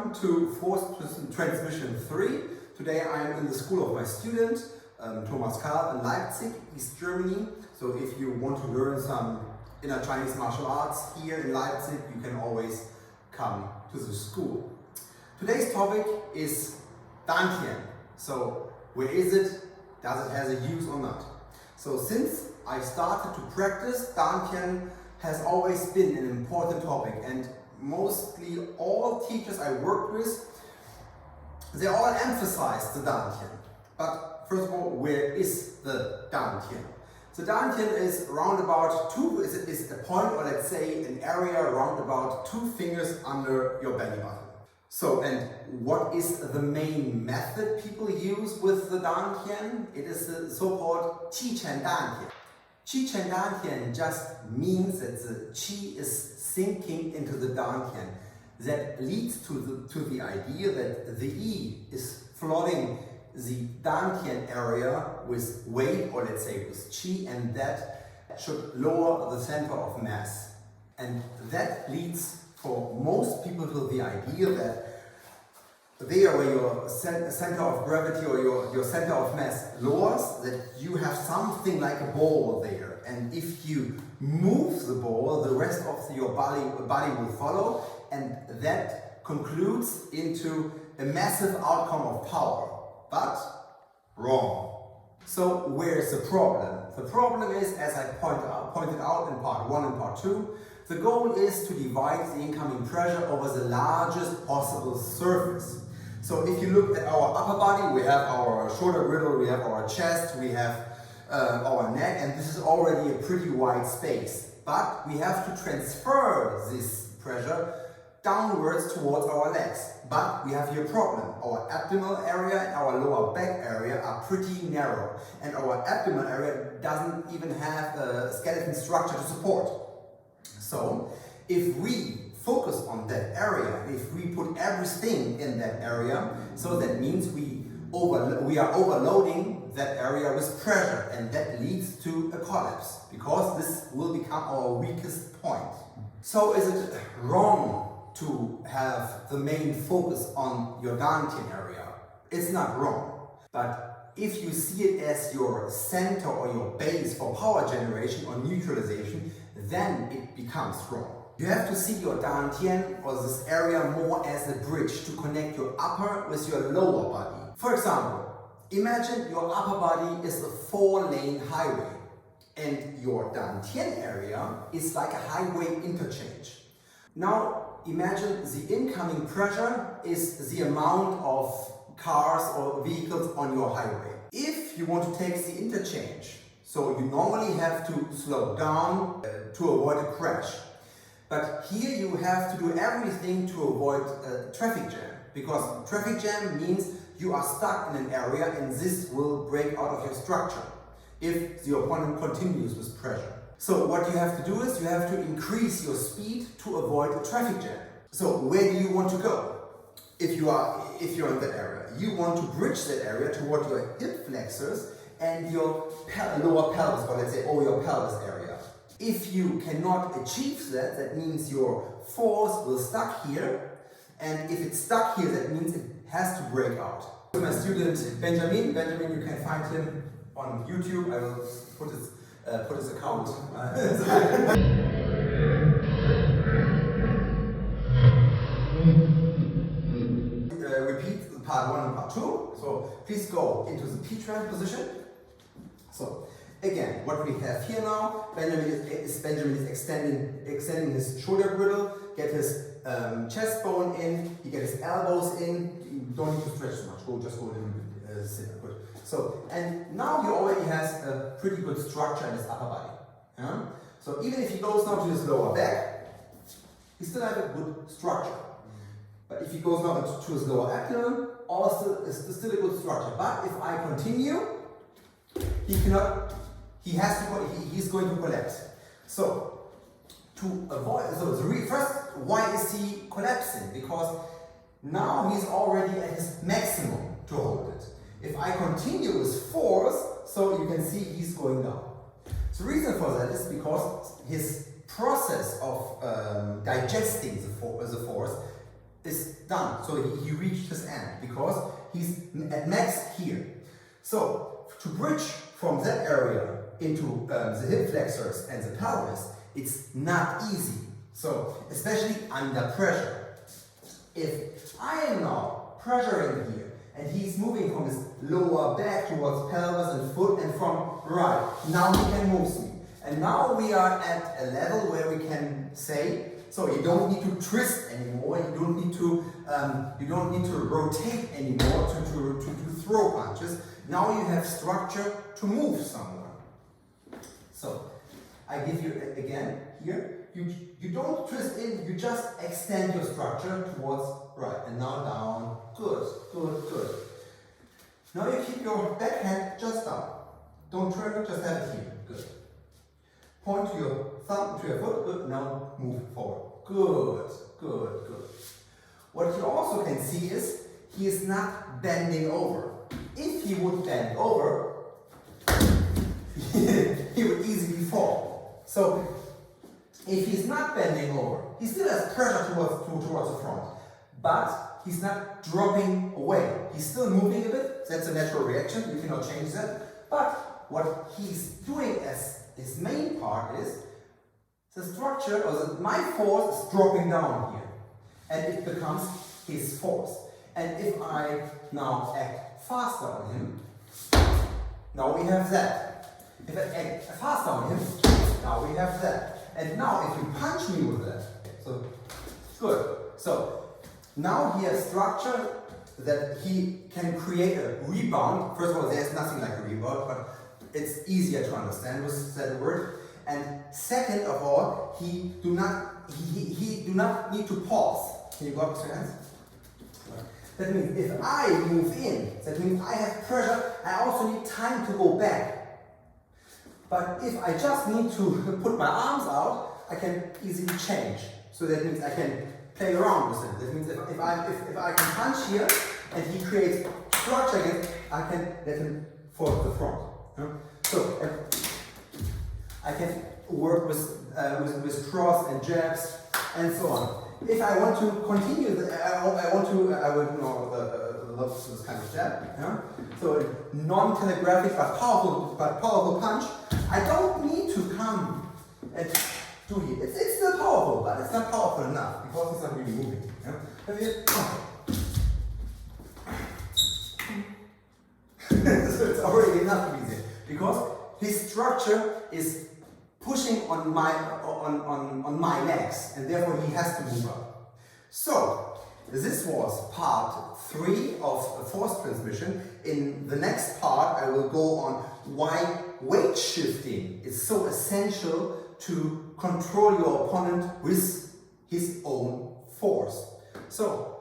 Welcome to Force Transmission 3. Today I am in the school of my student, Thomas Karl, in Leipzig, East Germany. So if you want to learn some inner Chinese martial arts here in Leipzig, you can always come to the school. Today's topic is dantian. So where is it? Does it have a use or not? So since I started to practice, dantian has always been an important topic, and mostly all teachers I worked with, they all emphasize the dantian. But first of all, where is the dantian? The dantian is around about is a point, or let's say an area around about 2 fingers under your belly button. So, and what is the main method people use with the dantian? It is the so-called qi-chen dantian. Qi-chen dantian just means that the qi is sinking into the dantian. That leads to the idea that the yi is flooding the dantian area with weight, or let's say with qi, and that should lower the center of mass. And that leads for most people to the idea that there where your center of gravity or your center of mass lowers, that you have something like a ball there. And if you move the ball, the rest of your body will follow, and that concludes into a massive outcome of power. But wrong. So where's the problem? The problem is, as I pointed out in part 1 and part 2, the goal is to divide the incoming pressure over the largest possible surface. So if you look at our upper body, we have our shoulder girdle, we have our chest, we have our neck, and this is already a pretty wide space. But we have to transfer this pressure downwards towards our legs. But we have here a problem. Our abdominal area and our lower back area are pretty narrow, and our abdominal area doesn't even have a skeleton structure to support. So if we focus on that area, if we put everything in that area, so that means we are overloading that area with pressure, and that leads to a collapse, because this will become our weakest point. So is it wrong to have the main focus on your dantian area? It's not wrong, but if you see it as your center or your base for power generation or neutralization, then it becomes wrong. You have to see your dantian, or this area, more as a bridge to connect your upper with your lower body. For example, imagine your upper body is a 4-lane highway, and your dantian area is like a highway interchange. Now imagine the incoming pressure is the amount of cars or vehicles on your highway. If you want to take the interchange, so you normally have to slow down to avoid a crash. But here you have to do everything to avoid a traffic jam, because traffic jam means you are stuck in an area, and this will break out of your structure if the opponent continues with pressure. So what you have to do is you have to increase your speed to avoid a traffic jam. So where do you want to go? If you're in that area, you want to bridge that area toward your hip flexors and your lower pelvis, or let's say your pelvis area. If you cannot achieve that, that means your force will stuck here, and if it's stuck here, that means it has to break out. So my student Benjamin, you can find him on YouTube. I will put his account. Repeat part 1 and part 2. So please go into the P-trend position. So again, what we have here now, Benjamin is extending his shoulder girdle, get his chest bone in, he get his elbows in. You don't need to stretch so much. Just go a little bit sit. Good. So, and now he already has a pretty good structure in his upper body. Yeah? So even if he goes now to his lower back, he still has a good structure. But if he goes now to his lower abdomen, also is still a good structure. But if I continue, he's going to collapse. So to avoid, first, why is he collapsing? Because now he's already at his maximum to hold it. If I continue with force, so you can see he's going down. The reason for that is because his process of digesting the force is done. So he reached his end because he's at max here. So to bridge from that area into the hip flexors and the pelvis, it's not easy. So especially under pressure. If I am now pressuring here and he's moving from his lower back towards pelvis and foot and from right, now he can move me. And now we are at a level where we can say, so you don't need to twist anymore, you don't need to rotate anymore to throw punches. Now you have structure to move somewhere. So I give you again here, you don't twist in, you just extend your structure towards right and now down. Good, good, good. Now you keep your back hand just down. Don't turn it, just have it here. Good. Point to your thumb, to your foot. Good. Now move forward. Good, good, good. What you also can see is he is not bending over. If he would bend over, he would easily fall. So if he's not bending over, he still has pressure towards the front, but he's not dropping away. He's still moving a bit. That's a natural reaction. You cannot change that. But what he's doing as his main part is the structure, or my force is dropping down here, and it becomes his force. And if I now act faster on him, now we have that. If I act faster on him, now we have that. And now if you punch me with that, so good. So now he has structure that he can create a rebound. First of all, there's nothing like a rebound, but it's easier to understand with that word. And second of all, he do not need to pause. Can you go up with your hands? That means if I move in, that means I have pressure, I also need time to go back. But if I just need to put my arms out, I can easily change. So that means I can play around with it. That means if I can punch here and he creates structure again, I can let him fall to the front. So I can work with cross and jabs and so on. If I want to continue, I will love this kind of jab. So non-telegraphic but powerful punch. I don't need to come and do it. It's still powerful, but it's not powerful enough because it's not really moving. So it's already enough to be there because his structure is pushing on my legs, and therefore he has to move up. So this was part 3 of force transmission. In the next part, I will go on why weight shifting is so essential to control your opponent with his own force. So